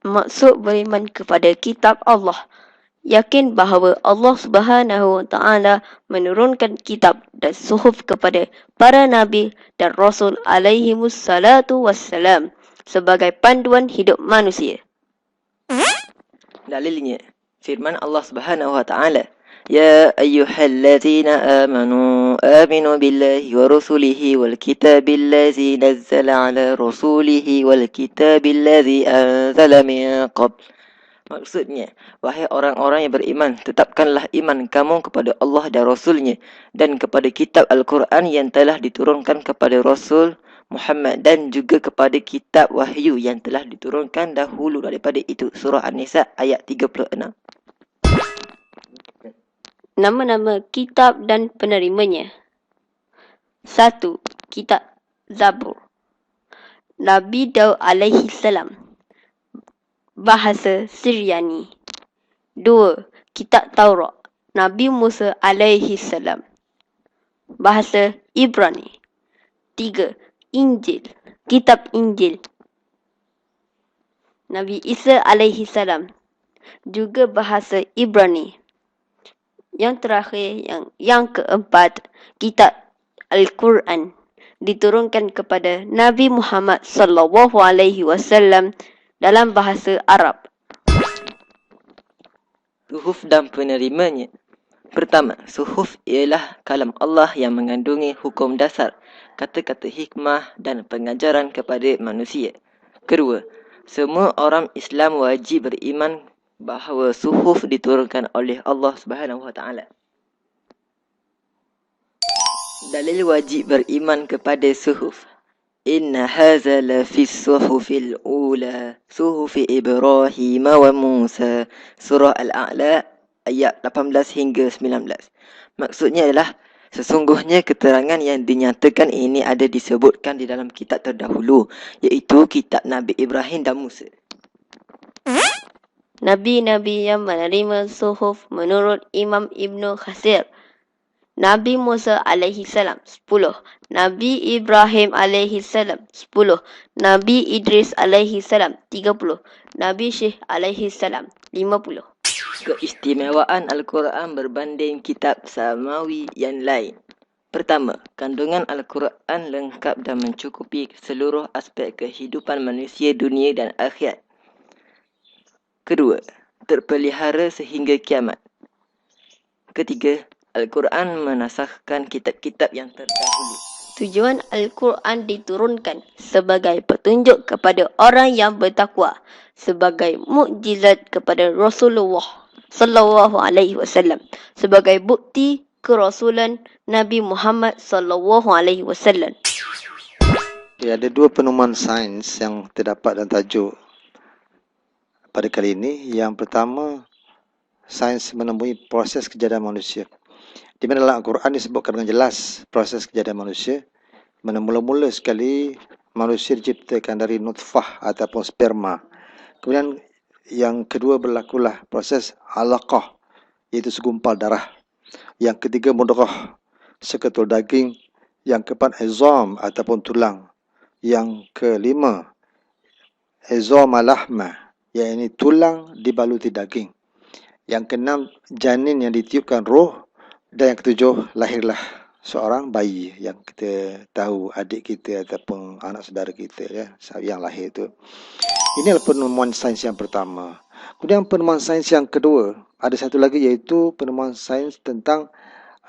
Maksud beriman kepada kitab Allah. Yakin bahawa Allah Subhanahu wa Ta'ala menurunkan kitab dan suhuf kepada para nabi dan rasul alaihimus salatu wassalam sebagai panduan hidup manusia. Dalilnya firman Allah Subhanahu wa Ta'ala, Ya ayyuhallazina aminu billahi wa rusulihi wal kitabil ladzi nazzala ala rasulihi wal kitabil ladzi anzala min qabl. Maksudnya, wahai orang-orang yang beriman, tetapkanlah iman kamu kepada Allah dan Rasulnya dan kepada kitab Al-Quran yang telah diturunkan kepada Rasul Muhammad dan juga kepada kitab wahyu yang telah diturunkan dahulu daripada itu. Surah An-Nisa ayat 36. Nama-nama kitab dan penerimanya. 1. Kitab Zabur. Nabi Daud alaihi salam. Bahasa Syriani. 2. Kitab Taurat. Nabi Musa alaihi salam. Bahasa Ibrani. 3. Injil. Kitab Injil. Nabi Isa alaihi salam. Juga bahasa Ibrani. Yang terakhir, yang keempat, kitab Al-Quran diturunkan kepada Nabi Muhammad sallallahu alaihi wasallam dalam bahasa Arab. Suhuf dan penerimanya. Pertama, suhuf ialah kalam Allah yang mengandungi hukum dasar, kata-kata hikmah dan pengajaran kepada manusia. Kedua, semua orang Islam wajib beriman bahawa suhuf diturunkan oleh Allah Subhanahu wa Ta'ala. Dalil wajib beriman kepada suhuf. Inna hadza la fi suhufil ula, suhufi Ibrahim wa Musa. Surah Al-A'la ayat 18 hingga 19. Maksudnya adalah sesungguhnya keterangan yang dinyatakan ini ada disebutkan di dalam kitab terdahulu, iaitu kitab Nabi Ibrahim dan Musa. Nabi-Nabi yang menerima suhuf menurut Imam Ibn Katsir. Nabi Musa alaihi salam 10. Nabi Ibrahim alaihi salam 10. Nabi Idris alaihi salam 30. Nabi Syekh alaihi salam 50. Keistimewaan Al-Quran berbanding kitab samawi yang lain. Pertama, kandungan Al-Quran lengkap dan mencukupi seluruh aspek kehidupan manusia dunia dan akhirat. Kedua, terpelihara sehingga kiamat. Ketiga, Al-Quran menasahkan kitab-kitab yang terdahulu. Tujuan Al-Quran diturunkan sebagai petunjuk kepada orang yang bertakwa, sebagai mukjizat kepada Rasulullah sallallahu alaihi wasallam, sebagai bukti kerasulan Nabi Muhammad sallallahu alaihi wasallam. Ada dua penemuan sains yang terdapat dalam tajuk pada kali ini. Yang pertama, sains menemui proses kejadian manusia. Di mana dalam Al-Quran disebutkan dengan jelas proses kejadian manusia. Mana mula-mula sekali manusia diciptakan dari nutfah ataupun sperma. Kemudian yang kedua berlakulah proses alaqah, iaitu segumpal darah. Yang ketiga mudghah, seketul daging. Yang keempat izam ataupun tulang. Yang kelima izam lahma, iaitu tulang dibaluti daging. Yang keenam janin yang ditiupkan roh. Dan yang ketujuh lahirlah seorang bayi yang kita tahu adik kita ataupun anak saudara kita ya, yang lahir itu. Ini adalah penemuan sains yang pertama. Kemudian penemuan sains yang kedua, ada satu lagi iaitu penemuan sains tentang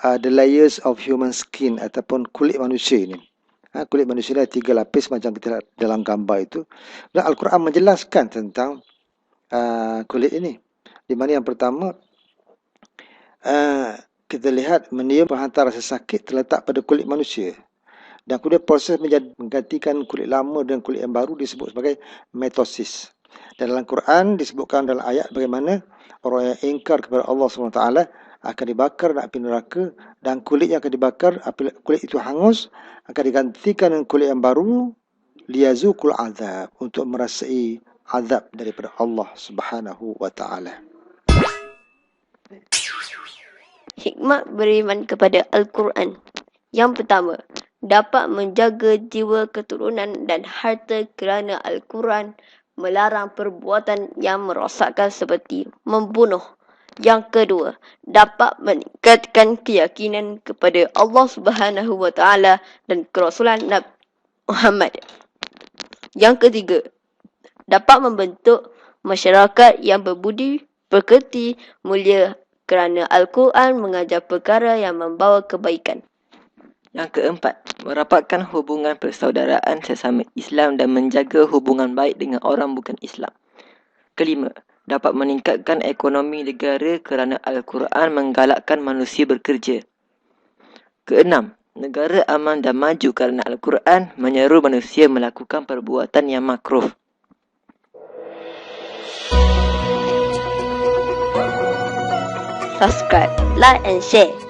the layers of human skin ataupun kulit manusia ini. Kulit manusia ada 3 lapis macam kita lihat dalam gambar itu. Dan Al-Quran menjelaskan tentang kulit ini. Di mana yang pertama, kita lihat meniup penghantar rasa sakit terletak pada kulit manusia. Dan kemudian proses menggantikan kulit lama dan kulit yang baru disebut sebagai mitosis. Dan dalam Quran disebutkan dalam ayat bagaimana orang yang ingkar kepada Allah SWT akan dibakar dalam api neraka, dan kulit yang akan dibakar, kulit itu hangus, akan digantikan dengan kulit yang baru, liyazuqul azab, untuk merasai azab daripada Allah Subhanahu wa Ta'ala. Hikmat beriman kepada Al-Quran. Yang pertama, dapat menjaga jiwa keturunan dan harta kerana Al-Quran melarang perbuatan yang merosakkan seperti membunuh. Yang kedua, dapat meningkatkan keyakinan kepada Allah Subhanahu wa taala dan kerasulan Nabi Muhammad. Yang ketiga, dapat membentuk masyarakat yang berbudi pekerti mulia kerana Al-Quran mengajar perkara yang membawa kebaikan. Yang keempat, merapatkan hubungan persaudaraan sesama Islam dan menjaga hubungan baik dengan orang bukan Islam. Kelima, dapat meningkatkan ekonomi negara kerana Al-Quran menggalakkan manusia bekerja. Keenam, negara aman dan maju kerana Al-Quran menyeru manusia melakukan perbuatan yang makruh. Subscribe, like and share.